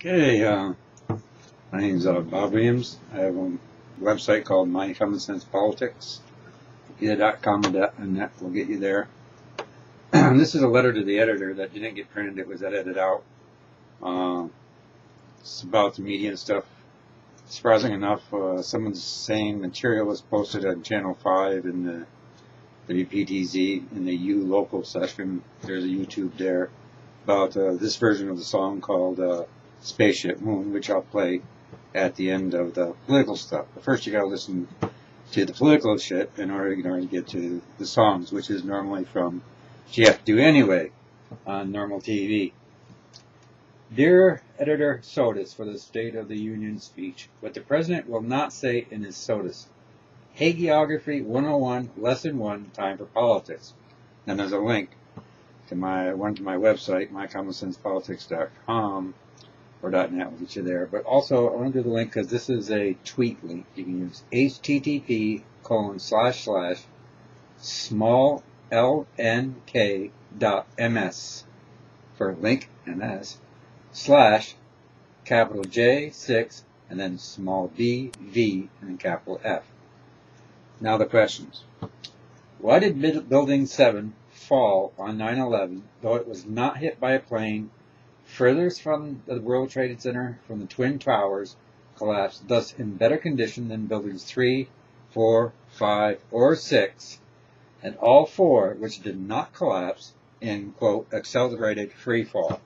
Okay, my name is Bob Williams. I have a website called My Common Sense Politics. Either .com or .net will get you there. This is a letter to the editor that didn't get printed. It was edited out. It's about the media and stuff. Surprising enough, someone's saying material was posted on Channel 5 in the WPTZ in the U local session. There's a YouTube there about this version of the song called Spaceship Moon, which I'll play at the end of the political stuff. But first you gotta listen to the political shit in order to get to the songs, which is normally from you have to do anyway on normal TV. Dear Editor STOUS for the State of the Union speech, what the President will not say in his STOUS. Hagiography 101, Lesson 1, Time for Politics. And there's a link to my website, mycommonsensepolitics.com or .net will get you there. But also, I want to do the link because this is a tweet link. You can use http://small_lnk.ms for link ms / capital J6 and then small b v and then capital F. Now the questions. Why did Building 7 fall on 9/11, though it was not hit by a plane, furthest from the World Trade Center from the Twin Towers collapsed, thus in better condition than Buildings 3, 4, 5, or 6, and all four which did not collapse in, quote, accelerated free fall?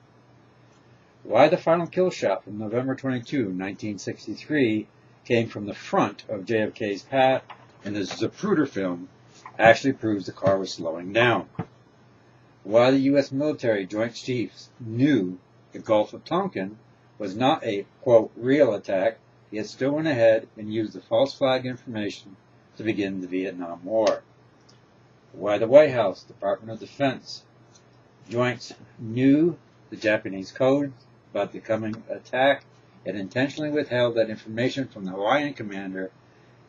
Why the final kill shot from November 22, 1963 came from the front of JFK's path and the Zapruder film actually proves the car was slowing down. Why the U.S. military Joint Chiefs knew the Gulf of Tonkin was not a, quote, real attack, yet still went ahead and used the false flag information to begin the Vietnam War. Why the White House, Department of Defense, Joints knew the Japanese code about the coming attack and intentionally withheld that information from the Hawaiian commander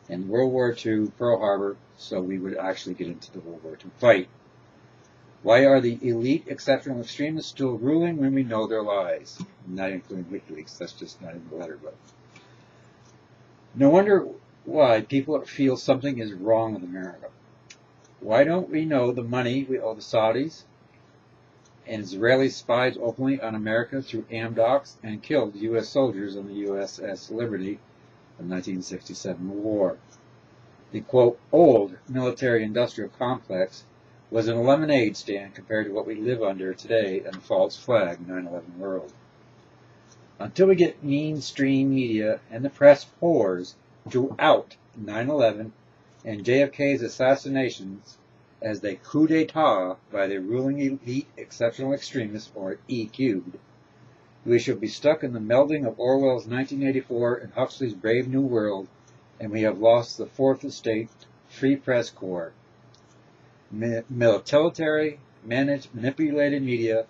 in World War II, Pearl Harbor, so we would actually get into the World War II fight. Why are the elite exceptional extremists still ruling when we know their lies? Not including WikiLeaks, that's just not in the letter, but. No wonder why people feel something is wrong with America. Why don't we know the money we owe the Saudis? And Israeli spies openly on America through amdocs and killed U.S. soldiers on the USS Liberty of the 1967 war. The, quote, old military-industrial complex was an lemonade stand compared to what we live under today in a false flag 9/11 world. Until we get mainstream media and the press whores throughout 9/11 and JFK's assassinations as the coup d'etat by the ruling elite exceptional extremists, or E-cubed, we shall be stuck in the melding of Orwell's 1984 and Huxley's Brave New World, and we have lost the Fourth Estate Free Press Corps. Military, managed, manipulated media,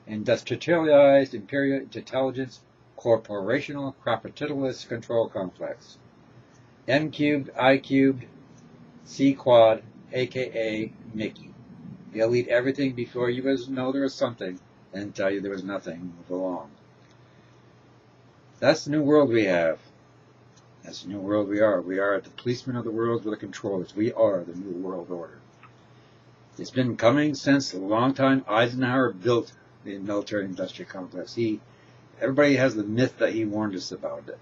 industrialized imperial intelligence, corporational, capitalist control complex. M-cubed, I-cubed, C-quad, a.k.a. Mickey. They'll eat everything before you guys know there was something and tell you there was nothing. Move along. That's the new world we have. That's the new world we are. We are the policemen of the world with the controllers. We are the new world order. It's been coming since a long time. Eisenhower built the military-industrial complex. Everybody has the myth that he warned us about it.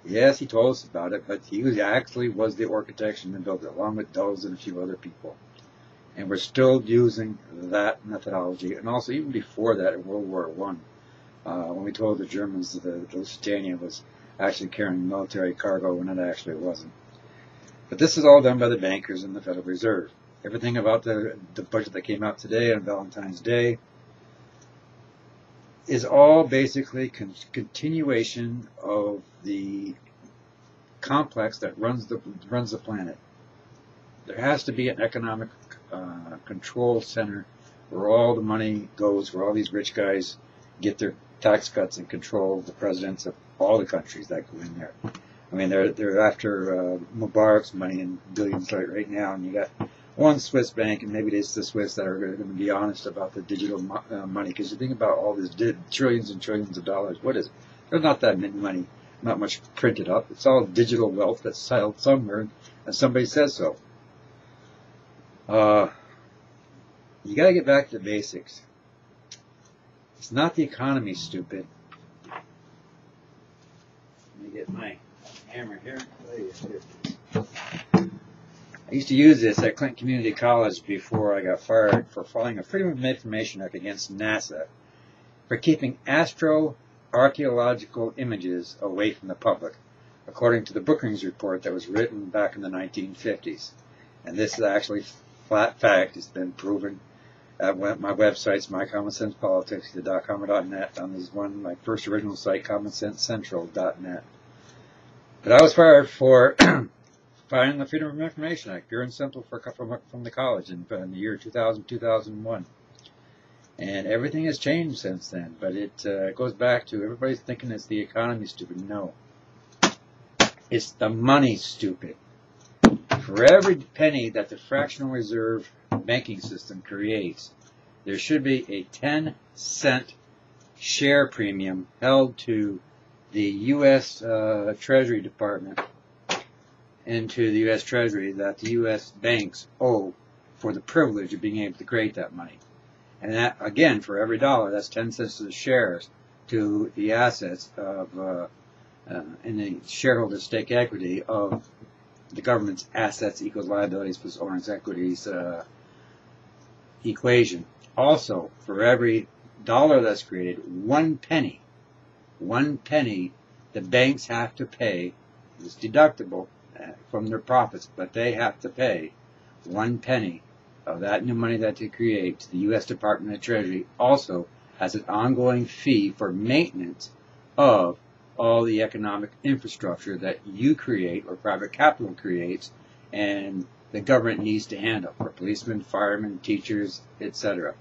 Yes, he told us about it, but he actually was the architect and built it, along with Dulles and a few other people. And we're still using that methodology. And also, even before that, in World War I, when we told the Germans that the Lusitania was actually carrying military cargo when it actually wasn't. But this is all done by the bankers and the Federal Reserve. Everything about the budget that came out today on Valentine's Day is all basically continuation of the complex that runs the planet. There has to be an economic control center where all the money goes, where all these rich guys get their tax cuts and control the presidents of all the countries that go in there. I mean, they're after Mubarak's money in billions right now, and you got one Swiss bank, and maybe it's the Swiss that are going to be honest about the digital money, because you think about all this trillions and trillions of dollars. What is it? There's not that many money, not much printed up. It's all digital wealth that's held somewhere, and somebody says so. You gotta get back to the basics. It's not the economy, stupid. Let me get my hammer here. I used to use this at Clinton Community College before I got fired for filing a Freedom of Information Act against NASA for keeping astroarchaeological images away from the public, according to the Brookings report that was written back in the 1950s. And this is actually flat fact. It's been proven at my websites, mycommonsensepolitics.com.net. On this one, my first original site, commonsensecentral.net. But I was fired for filing the Freedom of Information Act, pure and simple, from the college in the year 2000, 2001. And everything has changed since then. But it goes back to everybody's thinking it's the economy, stupid. No. It's the money, stupid. For every penny that the fractional reserve banking system creates, there should be a 10-cent share premium held to the U.S. Treasury Department and to the U.S. Treasury that the U.S. banks owe for the privilege of being able to create that money. And that, again, for every dollar, that's 10 cents of the shares to the assets of in the shareholder stake equity of the government's assets equals liabilities plus owners' equities equation. Also, for every dollar that's created, 1 penny, the banks have to pay. It's deductible from their profits, but they have to pay 1 penny of that new money that they create to the U.S. Department of Treasury, also as an ongoing fee for maintenance of all the economic infrastructure that you create or private capital creates and the government needs to handle for policemen, firemen, teachers, etc.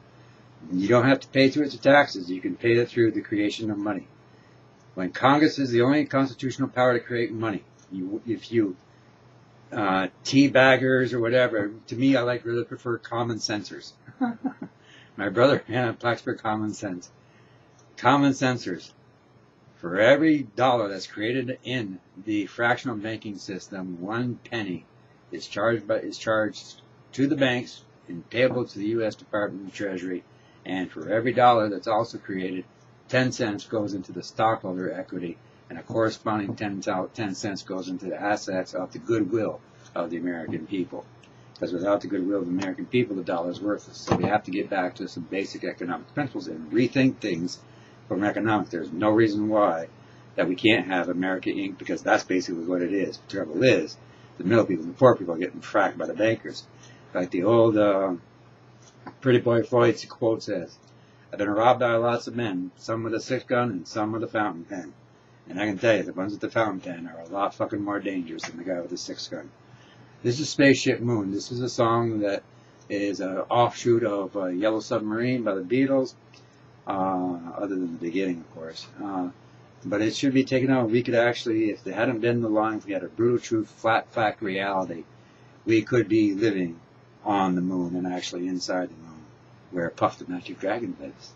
You don't have to pay through its taxes. You can pay it through the creation of money. When Congress is the only constitutional power to create money, if you teabaggers or whatever, to me I really prefer common sensors. My brother, plaques for common sense. Common sensors. For every dollar that's created in the fractional banking system, 1 penny is charged to the banks and payable to the U.S. Department of Treasury. And for every dollar that's also created, 10 cents goes into the stockholder equity, and a corresponding 10 cents goes into the assets of the goodwill of the American people. Because without the goodwill of the American people, the dollar is worthless. So we have to get back to some basic economic principles and rethink things from economics. There's no reason why that we can't have America Inc., because that's basically what it is. The trouble is, the middle people and the poor people are getting fracked by the bankers. Like the old Pretty Boy Floyd's quote says, "I've been robbed by lots of men, some with a 6-gun and some with a fountain pen. And I can tell you, the ones with the fountain pen are a lot fucking more dangerous than the guy with the 6-gun. This is Spaceship Moon. This is a song that is an offshoot of Yellow Submarine by the Beatles, other than the beginning, of course. But it should be taken out. We could actually, if there hadn't been the line, if we had a brutal truth, flat fact reality, we could be living on the moon and actually inside the moon, where Puff the Magic Dragon lives.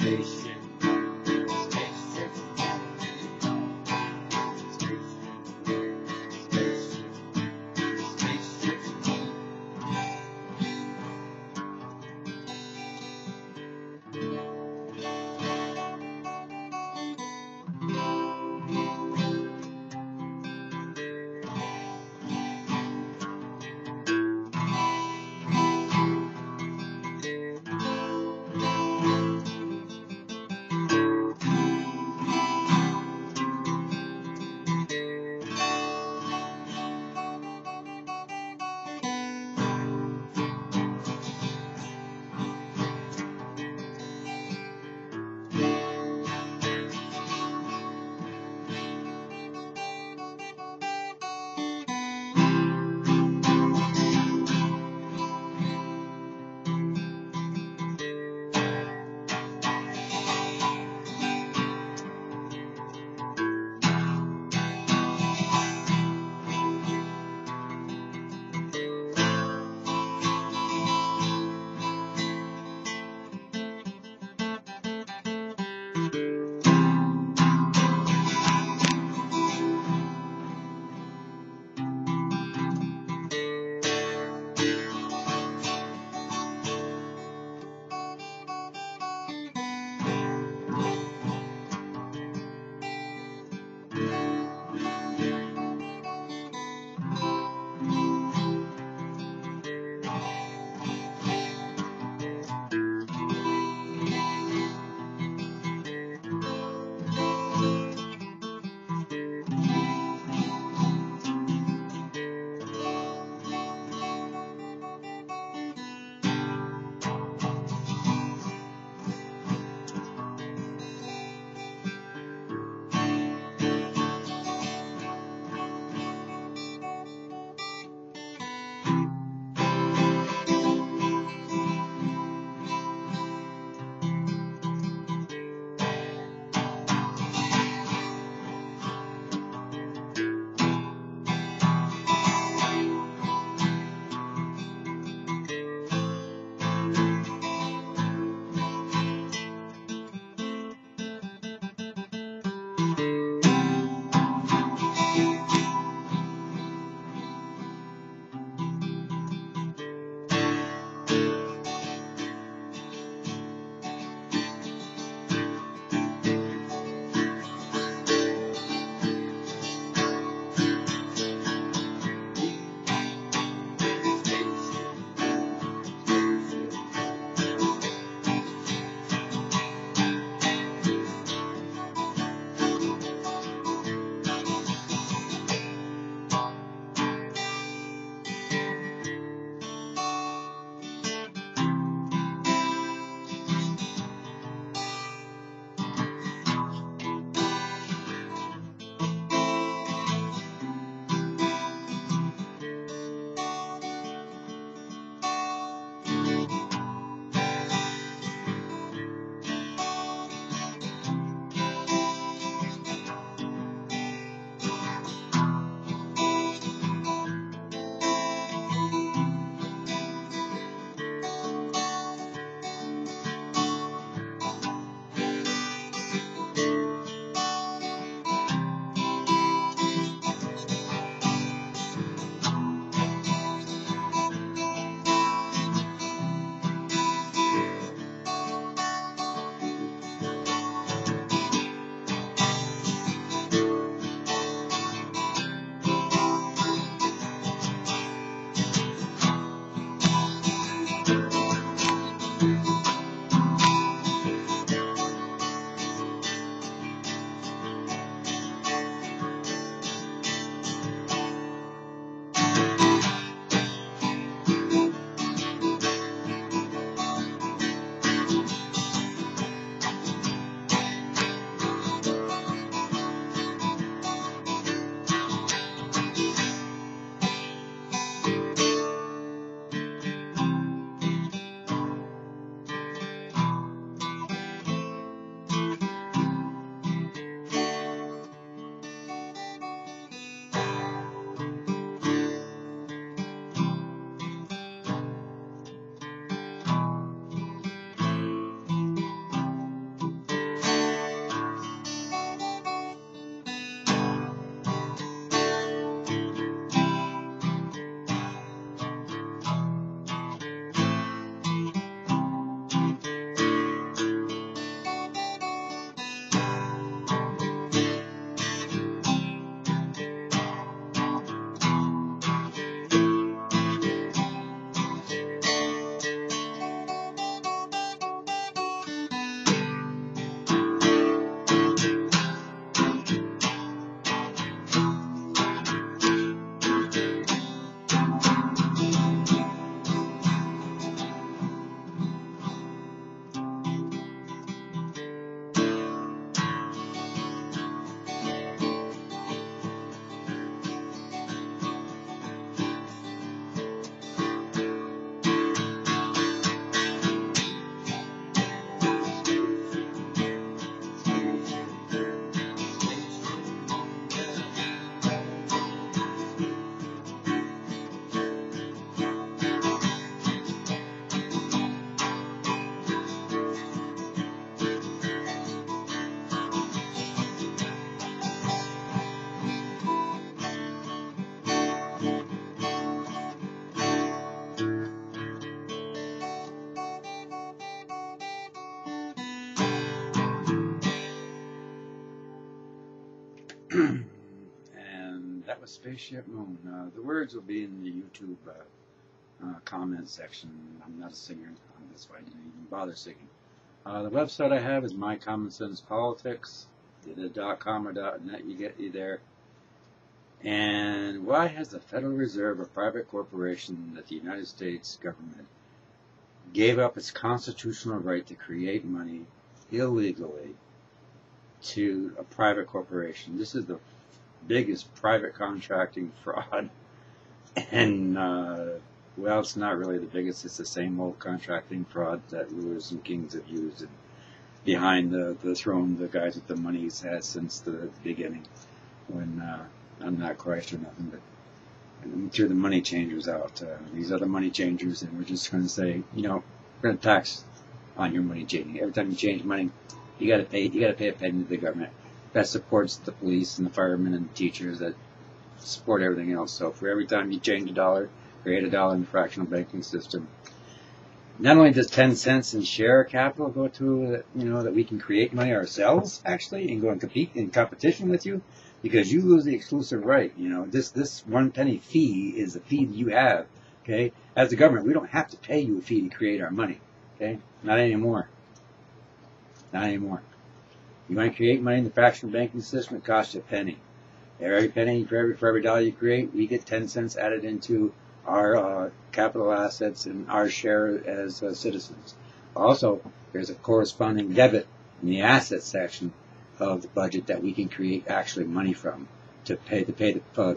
spaceship, spaceship, spaceship, spaceship. And that was Spaceship Moon. The words will be in the YouTube comment section. I'm not a singer, that's why I didn't even bother singing. The website I have is My Common Sense Politics. The .com or .net, you get you there. And why has the Federal Reserve, a private corporation that the United States government gave up its constitutional right to create money illegally to a private corporation? This is the biggest private contracting fraud. And, well, it's not really the biggest. It's the same old contracting fraud that rulers and kings have used. And behind the throne, the guys with the money had since the beginning. When I'm not Christ or nothing, but threw the money changers out. These other money changers, and we're just going to say, you know, we're going to tax on your money changing. Every time you change money, you got to pay. You got to pay a penny to the government. That supports the police and the firemen and the teachers that support everything else. So for every time you change a dollar, create a dollar in the fractional banking system. Not only does 10 cents in share capital go to, you know, that we can create money ourselves, actually, and go and compete in competition with you, because you lose the exclusive right. You know, this 1 penny fee is a fee that you have, okay? As the government, we don't have to pay you a fee to create our money, okay? Not anymore. Not anymore. You want to create money in the fractional banking system, it costs you a penny. Every penny, for every dollar you create, we get 10 cents added into our capital assets and our share as citizens. Also, there's a corresponding debit in the asset section of the budget that we can create actually money from to pay the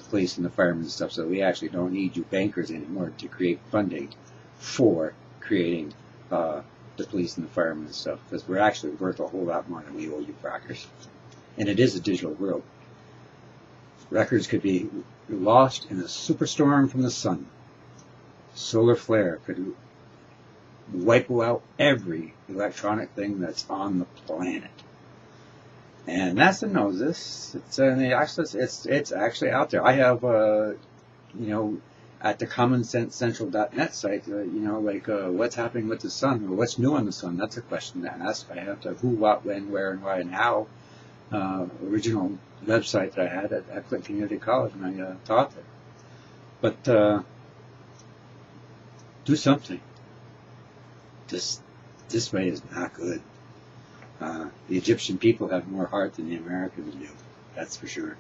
police and the firemen and stuff. So we actually don't need you bankers anymore to create funding for creating the police and the firemen and stuff, because we're actually worth a whole lot more than we owe you frackers. And it is a digital world. Records could be lost in a superstorm from the sun. Solar flare could wipe out every electronic thing that's on the planet. And NASA knows this. It's actually out there. I have, you know, at the commonsensecentral.net site, you know, like what's happening with the sun, or what's new on the sun. That's a question to ask. I have to who, what, when, where, and why, and how. Original website that I had at Clinton Community College, and I taught there. But do something. This way is not good. The Egyptian people have more heart than the Americans do. That's for sure.